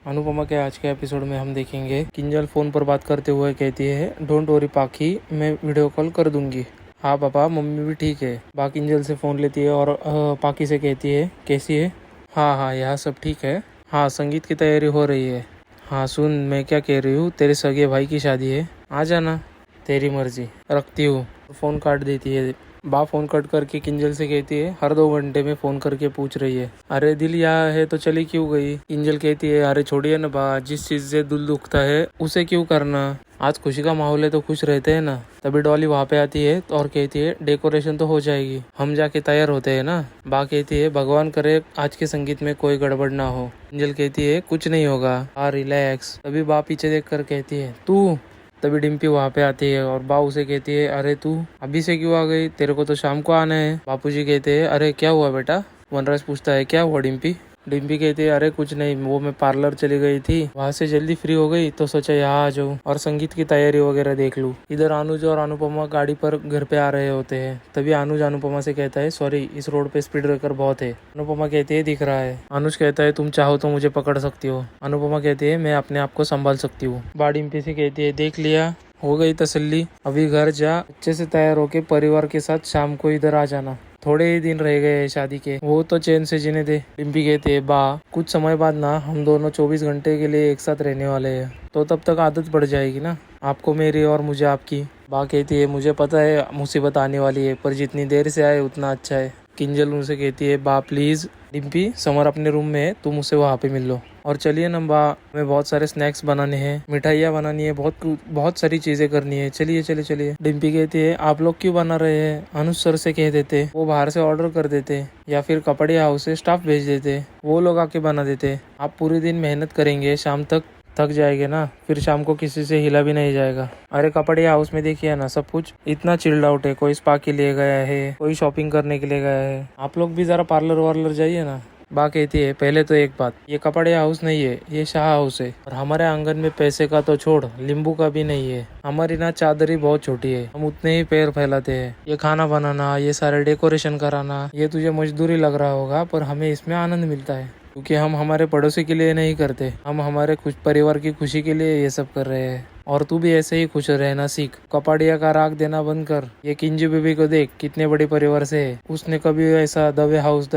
अनुपमा के आज के एपिसोड में हम देखेंगे किंजल फोन पर बात करते हुए कहती है, डोंट वरी पाखी, मैं वीडियो कॉल कर दूंगी। हाँ पापा, मम्मी भी ठीक है। बा किंजल से फ़ोन लेती है और पाखी से कहती है, कैसी है? हाँ हाँ, यहाँ सब ठीक है। हाँ, संगीत की तैयारी हो रही है। हाँ सुन, मैं क्या कह रही हूँ, तेरे सगे भाई की शादी है, आ जाना। तेरी मर्जी, रखती हूँ। फ़ोन काट देती है। बा फ़ोन कट करके किंजल से कहती है, हर 2 घंटे में फ़ोन करके पूछ रही है, अरे दिल यहाँ है तो चली क्यों गई? किंजल कहती है, अरे छोड़िए ना बा, जिस चीज़ से दिल दुखता है उसे क्यों करना। आज खुशी का माहौल है तो खुश रहते हैं ना। तभी डॉली वहाँ पे आती है और कहती है, डेकोरेशन तो हो जाएगी, हम जाके तैयार होते हैं ना। बा कहती है, भगवान करे आज के संगीत में कोई गड़बड़ ना हो। किंजल कहती है, कुछ नहीं होगा, हाँ रिलैक्स। तभी बा पीछे देख कर कहती है, तू। तभी डिम्पी वहाँ पे आती है और बा उसे कहती है, अरे तू अभी से क्यों आ गई, तेरे को तो शाम को आना है। बापूजी कहते हैं, अरे क्या हुआ बेटा? वनराज पूछता है, क्या हुआ डिम्पी? डिम्पी कहती है, अरे कुछ नहीं, वो मैं पार्लर चली गई थी, वहाँ से जल्दी फ्री हो गई तो सोचा यहाँ आ जाऊँ और संगीत की तैयारी वगैरह देख लूँ। इधर अनुज और अनुपमा गाड़ी पर घर पे आ रहे होते हैं। तभी अनुज अनुपमा से कहता है, सॉरी इस रोड पे स्पीड ब्रेकर बहुत है। अनुपमा कहती है, दिख रहा है। अनुज कहता है, तुम चाहो तो मुझे पकड़ सकती हो। अनुपमा कहती है, मैं अपने आप को संभाल सकती हूँ। बा डिम्पी से कहती है, देख लिया, हो गई तसल्ली, अभी घर जा, अच्छे से तैयार होके परिवार के साथ शाम को इधर आ जाना, थोड़े ही दिन रह गए हैं शादी के, वो तो चैन से जीने दे। डिम्पी कहते हैं, बा कुछ समय बाद ना हम दोनों 24 घंटे के लिए एक साथ रहने वाले हैं, तो तब तक आदत पड़ जाएगी ना, आपको मेरी और मुझे आपकी। बा कहती है, मुझे पता है मुसीबत आने वाली है, पर जितनी देर से आए उतना अच्छा है। किंजल उनसे कहती है, बा प्लीज़। डिम्पी, समर अपने रूम में है, तुम उसे वहाँ पे मिल लो। और चलिए ना बा, हमें बहुत सारे स्नैक्स बनाने हैं, मिठाइयाँ बनानी है, बहुत सारी चीज़ें करनी है, चलिए चलिए चलिए। डिम्पी कहती है, आप लोग क्यों बना रहे हैं? अनुज सर से कह देते, वो बाहर से ऑर्डर कर देते, या फिर कपड़े हाउस से स्टाफ भेज देते, वो लोग आके बना देते। आप पूरे दिन मेहनत करेंगे, शाम तक थक जाएंगे ना, फिर शाम को किसी से हिला भी नहीं जाएगा। अरे कपड़े हाउस में देखिए ना, सब कुछ इतना चिल्ड आउट है, कोई स्पा के लिए गया है, कोई शॉपिंग करने के लिए गया है, आप लोग भी ज़रा पार्लर वार्लर जाइए ना। बा कहती है, पहले तो एक बात, ये कपड़े हाउस नहीं है, ये शाह हाउस है, और हमारे आंगन में पैसे का तो छोड़, नींबू का भी नहीं है। हमारी ना चादर ही बहुत छोटी है, हम उतने ही पैर फैलाते हैं। ये खाना बनाना, ये सारे डेकोरेशन कराना, ये तुझे मजदूरी लग रहा होगा, पर हमें इसमें आनंद मिलता है, क्योंकि हम हमारे पड़ोसी के लिए नहीं करते, हम हमारे कुछ परिवार की खुशी के लिए ये सब कर रहे हैं। और तू भी ऐसे ही खुश रहना सीख, कपाड़िया का राग देना बंद कर। ये किंजू बेबी को देख, कितने बड़े परिवार से है, उसने कभी ऐसा दवे हाउस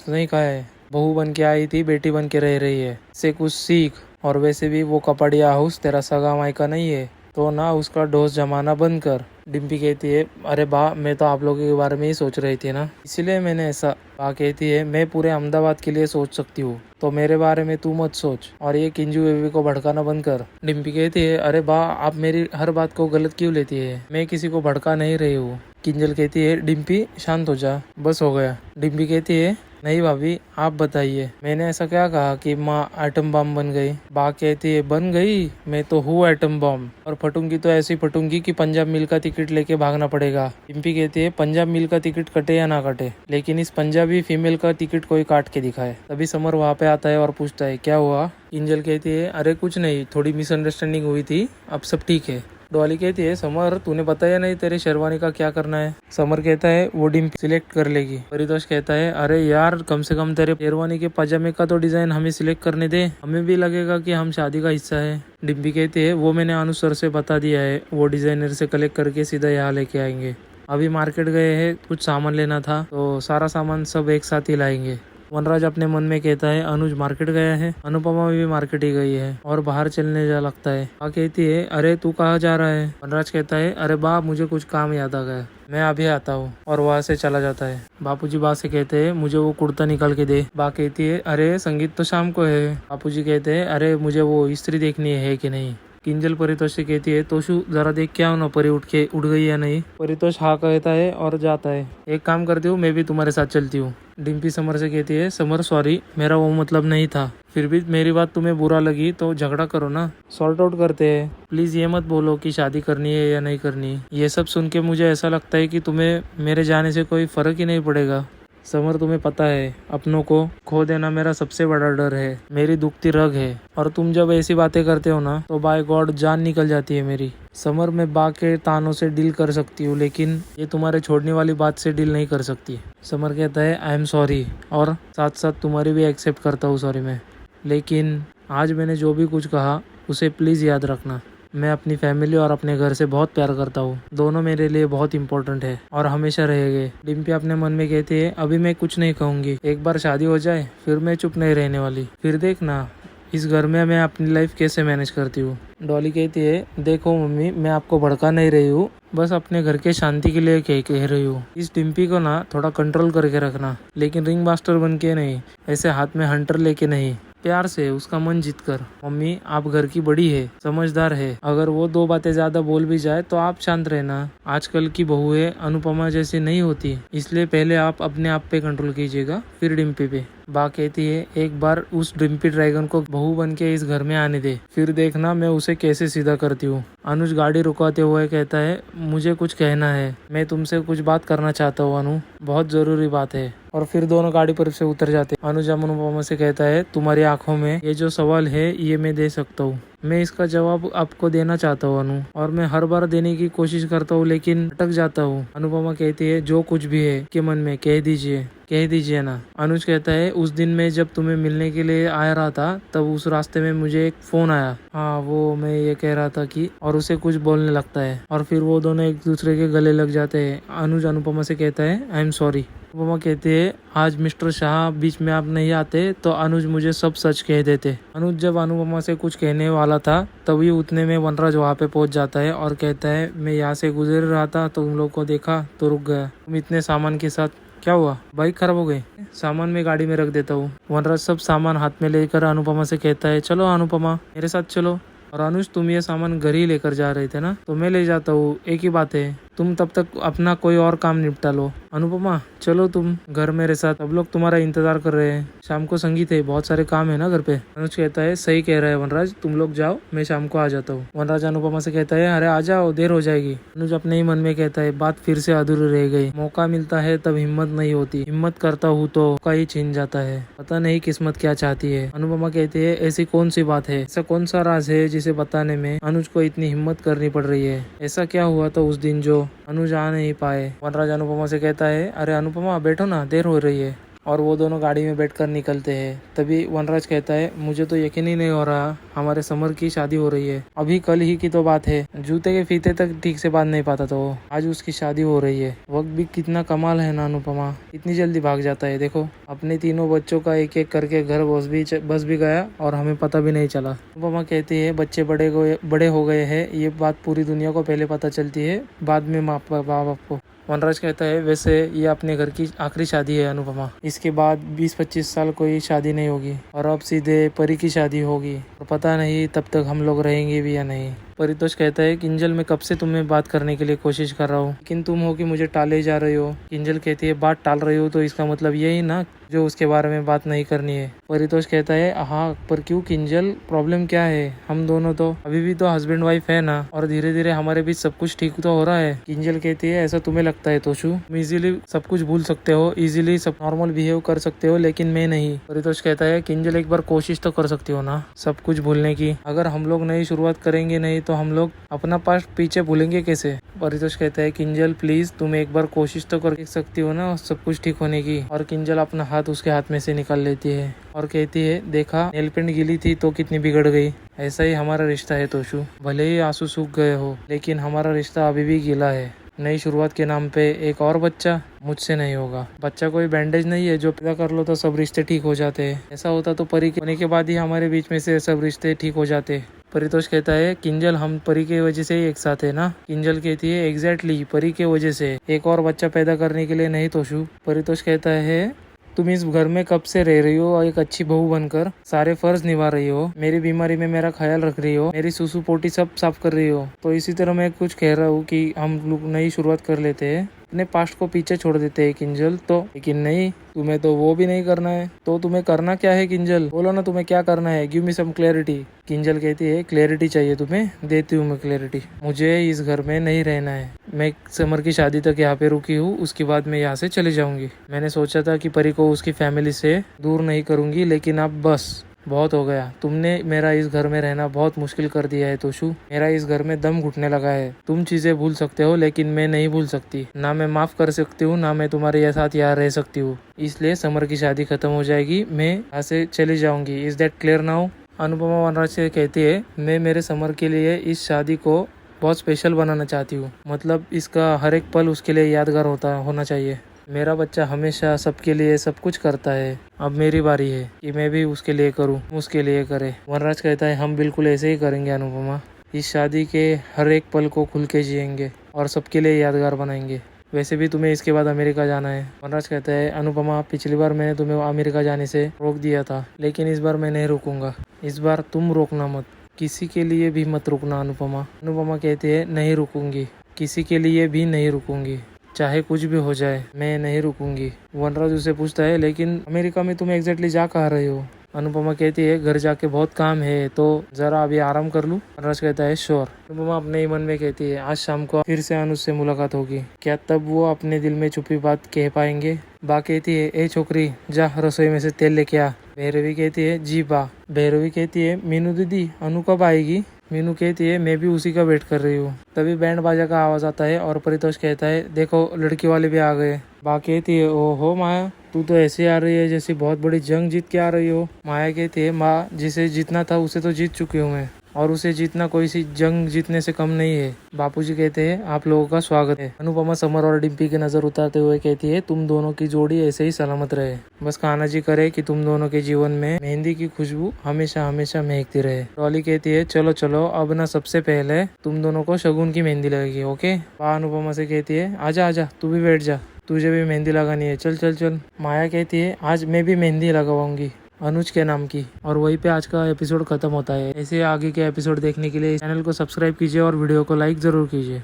नहीं कहा है। बहू बन के आई थी, बेटी बन के रह रही है, से कुछ सीख। और वैसे भी वो कपाड़िया हाउस तेरा सगा मायका नहीं है, तो ना उसका डोज जमाना बंद कर। डिम्पी कहती है, अरे बा, मैं तो आप लोगों के बारे में ही सोच रही थी ना, इसीलिए मैंने ऐसा। बा कहती है, मैं पूरे अहमदाबाद के लिए सोच सकती हूँ, तो मेरे बारे में तू मत सोच, और ये किंजू बेबी को भड़काना बंद कर। डिम्पी कहती है, अरे बा, आप मेरी हर बात को गलत क्यों लेती है, मैं किसी को भड़का नहीं रही हूँ। किंजल कहती है, डिम्पी शांत हो जा, बस हो गया। डिम्पी कहती है, नहीं भाभी, आप बताइए, मैंने ऐसा क्या कहा कि माँ एटम बम बन गई? बा कहती है, बन गई, मैं तो हूँ एटम बम, और फटूंगी तो ऐसी फटूंगी कि पंजाब मिल का टिकट लेके भागना पड़ेगा। डिम्पी कहती है, पंजाब मिल का टिकट कटे या ना कटे, लेकिन इस पंजाबी फीमेल का टिकट कोई काट के दिखाए। तभी समर वहाँ पे आता है और पूछता है, क्या हुआ? किंजल कहती है, अरे कुछ नहीं, थोड़ी मिसअंडरस्टैंडिंग हुई थी, अब सब ठीक है। डॉली कहती है, समर तूने बताया नहीं तेरे शेरवानी का क्या करना है? समर कहता है, वो डिम्पी सिलेक्ट कर लेगी। परितोष कहता है, अरे यार, कम से कम तेरे शेरवानी के पजामे का तो डिजाइन हमें सिलेक्ट करने दे, हमें भी लगेगा कि हम शादी का हिस्सा है। डिम्पी कहती है, वो मैंने अनुज सर से बता दिया है, वो डिजाइनर से कलेक्ट करके सीधा यहाँ लेके आएंगे। अभी मार्केट गए हैं, कुछ सामान लेना था, तो सारा सामान सब एक साथ ही लाएंगे। वनराज अपने मन में कहता है, अनुज मार्केट गया है, अनुपमा भी मार्केट ही गई है, और बाहर चलने जा लगता है। बा कहती है, अरे तू कहाँ जा रहा है? वनराज कहता है, अरे बा, मुझे कुछ काम याद आ गया, मैं अभी आता हूँ, और वहाँ से चला जाता है। बापूजी बा से कहते हैं, मुझे वो कुर्ता निकाल के दे। बा कहती है, अरे संगीत तो शाम को है। बापूजी कहते हैं, अरे मुझे वो इस्त्री देखनी है कि नहीं। किंजल परितोष से कहती है, तोशु जरा देख के आओ ना, परी उड़ गई या नहीं। परितोष हाँ कहता है और जाता है। एक काम करती हूँ, मैं भी तुम्हारे साथ चलती हूँ। डिम्पी समर से कहती है, समर सॉरी, मेरा वो मतलब नहीं था, फिर भी मेरी बात तुम्हें बुरा लगी तो झगड़ा करो ना, सॉर्ट आउट करते हैं। प्लीज ये मत बोलो कि शादी करनी है या नहीं करनी, ये सब सुन के मुझे ऐसा लगता है कि तुम्हें मेरे जाने से कोई फर्क ही नहीं पड़ेगा। समर, तुम्हें पता है, अपनों को खो देना मेरा सबसे बड़ा डर है, मेरी दुखती रग है, और तुम जब ऐसी बातें करते हो ना, तो बाय गॉड जान निकल जाती है मेरी। समर, मैं बा के तानों से डील कर सकती हूँ, लेकिन ये तुम्हारे छोड़ने वाली बात से डील नहीं कर सकती। समर कहता है, आई एम सॉरी, और साथ साथ तुम्हारी भी एक्सेप्ट करता हूँ सॉरी मैं, लेकिन आज मैंने जो भी कुछ कहा उसे प्लीज़ याद रखना। मैं अपनी फैमिली और अपने घर से बहुत प्यार करता हूँ। दोनों मेरे लिए बहुत इंपॉर्टेंट है और हमेशा रहेंगे। डिम्पी अपने मन में कहती है, अभी मैं कुछ नहीं कहूँगी, एक बार शादी हो जाए फिर मैं चुप नहीं रहने वाली। फिर देखना इस घर में मैं अपनी लाइफ कैसे मैनेज करती हूँ। डॉली कहती है, देखो मम्मी, मैं आपको भड़का नहीं रही हूँ, बस अपने घर के शांति के लिए कह रही हूँ। इस डिम्पी को ना थोड़ा कंट्रोल करके रखना, लेकिन रिंग मास्टर बन के नहीं, ऐसे हाथ में हंटर लेके नहीं, प्यार से उसका मन जीत कर। मम्मी, आप घर की बड़ी है, समझदार है, अगर वो 2 बातें ज्यादा बोल भी जाए तो आप शांत रहना। आजकल की बहुएं अनुपमा जैसी नहीं होती, इसलिए पहले आप अपने आप पे कंट्रोल कीजिएगा, फिर डिम्पी पे। बा कहती है, एक बार उस डिम्पी ड्रैगन को बहू बन के इस घर में आने दे, फिर देखना मैं उसे कैसे सीधा करती हूँ। अनुज गाड़ी रुकाते हुए कहता है, मुझे कुछ कहना है, मैं तुमसे कुछ बात करना चाहता हूँ अनु, बहुत जरूरी बात है। और फिर दोनों गाड़ी पर से उतर जाते। अनुज अनुपमा से कहता है, तुम्हारी आंखों में ये जो सवाल है ये मैं दे सकता हूँ, मैं इसका जवाब आपको देना चाहता हूँ अनु, और मैं हर बार देने की कोशिश करता हूँ लेकिन अटक जाता हूँ। अनुपमा कहती है, जो कुछ भी है के मन में कह दीजिए ना। अनुज कहता है, उस दिन मैं जब तुम्हें मिलने के लिए आ रहा था तब उस रास्ते में मुझे एक फोन आया, हाँ वो मैं ये कह रहा था कि, और उसे कुछ बोलने लगता है और फिर वो दोनों एक दूसरे के गले लग जाते हैं। अनुज अनुपमा से कहता है, आई एम सॉरी। अनुपमा कहते हैं, आज मिस्टर शाह बीच में आप नहीं आते तो अनुज मुझे सब सच कह देते। अनुज जब अनुपमा से कुछ कहने वाला था तभी उतने में वनराज वहाँ पे पहुंच जाता है और कहता है, मैं यहाँ से गुजर रहा था तो तुम लोग को देखा तो रुक गया। तुम इतने सामान के साथ, क्या हुआ, बाइक खराब हो गई? सामान में गाड़ी में रख देता हूँ। वनराज सब सामान हाथ में लेकर अनुपमा से कहता है, चलो अनुपमा मेरे साथ चलो। और अनुज, तुम ये सामान घर ही लेकर जा रहे थे ना, तो मैं ले जाता हूँ, एक ही बात है, तुम तब तक अपना कोई और काम निपटा लो। अनुपमा चलो तुम घर मेरे साथ, सब लोग तुम्हारा इंतजार कर रहे हैं, शाम को संगीत है, बहुत सारे काम है ना घर पे। अनुज कहता है, सही कह रहा है वनराज, तुम लोग जाओ, मैं शाम को आ जाता हूँ। वनराज अनुपमा से कहता है, अरे आ जाओ, देर हो जाएगी। अनुज अपने ही मन में कहता है, बात फिर से अधूरी रह गई, मौका मिलता है तब हिम्मत नहीं होती, हिम्मत करता हूँ तो मौका ही छीन जाता है, पता नहीं किस्मत क्या चाहती है। अनुपमा कहती है, ऐसी कौन सी बात है, ऐसा कौन सा राज है जिसे बताने में अनुज को इतनी हिम्मत करनी पड़ रही है? ऐसा क्या हुआ था उस दिन जो अनुज आ नहीं पाए? वनराज अनुपमा से कहता है, अरे अनुपमा बैठो ना, देर हो रही है। और वो दोनों गाड़ी में बैठकर निकलते हैं। तभी वनराज कहता है, मुझे तो यकीन ही नहीं हो रहा हमारे समर की शादी हो रही है, अभी कल ही की तो बात है, जूते के फीते तक ठीक से बांध नहीं पाता तो आज उसकी शादी हो रही है। वक्त भी कितना कमाल है ना अनुपमा, इतनी जल्दी भाग जाता है। देखो अपने तीनों बच्चों का एक एक करके घर बस भी गया और हमें पता भी नहीं चला। अनुपमा कहती है, बच्चे बड़े हो गए हैं, ये बात पूरी दुनिया को पहले पता चलती है, बाद में माँ बाप को। वनराज कहता है, वैसे ये अपने घर की आखिरी शादी है अनुपमा, इसके बाद 20-25 साल कोई शादी नहीं होगी और अब सीधे परी की शादी होगी, और पता नहीं तब तक हम लोग रहेंगे भी या नहीं। परितोष कहता है, किंजल मैं कब से तुम्हें बात करने के लिए कोशिश कर रहा हूँ, लेकिन तुम हो कि मुझे टाले जा रही हो। किंजल कहती है, बात टाल रही हो तो इसका मतलब यही ना जो उसके बारे में बात नहीं करनी है। परितोष कहता है, हाँ पर क्यों किंजल, प्रॉब्लम क्या है? हम दोनों तो अभी भी तो हस्बैंड वाइफ है ना, और धीरे धीरे हमारे बीच सब कुछ ठीक तो हो रहा है। किंजल कहती है, ऐसा तुम्हें लगता है तोशु, तुम इजीली सब कुछ भूल सकते हो, इजीली सब नॉर्मल बिहेव कर सकते हो, लेकिन मैं नहीं। परितोष कहता है, किंजल एक बार कोशिश तो कर सकती हो ना सब कुछ भूलने की, अगर हम लोग नई शुरुआत करेंगे नहीं तो हम लोग अपना पास्ट पीछे भूलेंगे कैसे? परितोष कहता है, किंजल प्लीज तुम एक बार कोशिश तो कर सकती हो ना सब कुछ ठीक होने की। और किंजल अपना हाथ उसके हाथ में से निकाल लेती है और कहती है, देखा नेल पेंट गीली थी तो कितनी बिगड़ गई, ऐसा ही हमारा रिश्ता है तोशु, भले ही आंसू सूख गए हो लेकिन हमारा रिश्ता अभी भी गीला है। नई शुरुआत के नाम पे एक और बच्चा मुझसे नहीं होगा। बच्चा कोई बैंडेज नहीं है जो पैदा कर लो तो सब रिश्ते ठीक हो जाते हैं, ऐसा होता तो परी होने के बाद ही हमारे बीच में से सब रिश्ते ठीक हो जाते। परितोष कहता है, किंजल हम परी के वजह से ही एक साथ है ना? किंजल कहती है, एग्जैक्टली परी के वजह से, एक और बच्चा पैदा करने के लिए नहीं तोशु। परितोष कहता है, तुम इस घर में कब से रह रही हो और एक अच्छी बहू बनकर सारे फर्ज निभा रही हो, मेरी बीमारी में मेरा ख्याल रख रही हो, मेरी सुसु पोटी सब साफ कर रही हो, तो इसी तरह मैं कुछ कह रहा हूँ कि हम लोग नई शुरुआत कर लेते हैं, अपने पास्ट को पीछे छोड़ देते हैं किंजल। तो लेकिन नहीं, तुम्हें तो वो भी नहीं करना है, तो तुम्हें करना क्या है किंजल, बोलो ना तुम्हें क्या करना है, give me some clarity. Kinjal कहती है, क्लैरिटी चाहिए तुम्हें, देती हूँ मैं क्लैरिटी, मुझे इस घर में नहीं रहना है, मैं समर की शादी तक यहाँ पे रुकी हूँ, उसके बाद मैं यहाँ से चली जाऊंगी। मैंने सोचा था कि परी को उसकी फैमिली से दूर नहीं करूंगी, लेकिन अब बस बहुत हो गया, तुमने मेरा इस घर में रहना बहुत मुश्किल कर दिया है तोशु, मेरा इस घर में दम घुटने लगा है। तुम चीजें भूल सकते हो लेकिन मैं नहीं भूल सकती, ना मैं माफ कर सकती हूँ ना मैं तुम्हारे साथ यहाँ रह सकती हूँ, इसलिए समर की शादी खत्म हो जाएगी, मैं यहाँ से चली जाऊंगी। Is that clear now? Anupama Vanraj से कहती है, मैं मेरे समर के लिए इस शादी को बहुत स्पेशल बनाना चाहती हूँ। मतलब इसका हर एक पल उसके लिए यादगार होना चाहिए। मेरा बच्चा हमेशा सबके लिए सब कुछ करता है, अब मेरी बारी है कि मैं भी उसके लिए करूँ, उसके लिए करे। वनराज कहता है, हम बिल्कुल ऐसे ही करेंगे अनुपमा। इस शादी के हर एक पल को खुल के जिएंगे और सबके लिए यादगार बनाएंगे। वैसे भी तुम्हें इसके बाद अमेरिका जाना है। वनराज कहता है, अनुपमा पिछली बार मैंने तुम्हें अमेरिका जाने से रोक दिया था, लेकिन इस बार मैं नहीं रुकूंगा। इस बार तुम रोकना मत, किसी के लिए भी मत रुकना अनुपमा। अनुपमा कहती है, नहीं रुकूंगी, किसी के लिए भी नहीं रुकूंगी, चाहे कुछ भी हो जाए मैं नहीं रुकूंगी। वनराज उसे पूछता है, लेकिन अमेरिका में तुम एग्जैक्टली जा कहाँ रहे हो? अनुपमा कहती है, घर जाके बहुत काम है, तो जरा अभी आराम कर लूं। वनराज कहता है, श्योर। अनुपमा अपने ही मन में कहती है, आज शाम को फिर से अनुज से मुलाकात होगी, क्या तब वो अपने दिल में छुपी बात कह पाएंगे? बा कहती है, ए छोकरी, जा रसोई में से तेल लेके आ। भैरवी कहती है, जी बा। भैरवी कहती है, मीनू दीदी अनु कब आएगी? मीनू कहती है, मैं भी उसी का वेट कर रही हूँ। तभी बैंड बाजा का आवाज आता है और परितोष कहता है, देखो लड़की वाले भी आ गए। बा कहती है, ओहो माया, तू तो ऐसे आ रही है जैसे बहुत बड़ी जंग जीत के आ रही हो। माया कहती है, माँ, जिसे जीतना था उसे तो जीत चुकी हूँ मैं, और उसे जीतना कोई सी जंग जीतने से कम नहीं है। बापूजी कहते हैं, आप लोगों का स्वागत है। अनुपमा समर और डिम्पी की नजर उतारते हुए कहती है, तुम दोनों की जोड़ी ऐसे ही सलामत रहे। बस कान्हा जी करे कि तुम दोनों के जीवन में मेहंदी की खुशबू हमेशा हमेशा महकती रहे। डॉली कहती है, चलो चलो, अब ना सबसे पहले तुम दोनों को शगुन की मेहंदी लगेगी, ओके? बा अनुपमा से कहती है, आजा आजा, तू भी बैठ जा, तुझे भी मेहंदी लगानी है, चल चल चल। माया कहती है, आज मैं भी मेहंदी लगवाऊंगी अनुज के नाम की। और वहीं पे आज का एपिसोड खत्म होता है। ऐसे आगे के एपिसोड देखने के लिए चैनल को सब्सक्राइब कीजिए और वीडियो को लाइक जरूर कीजिए।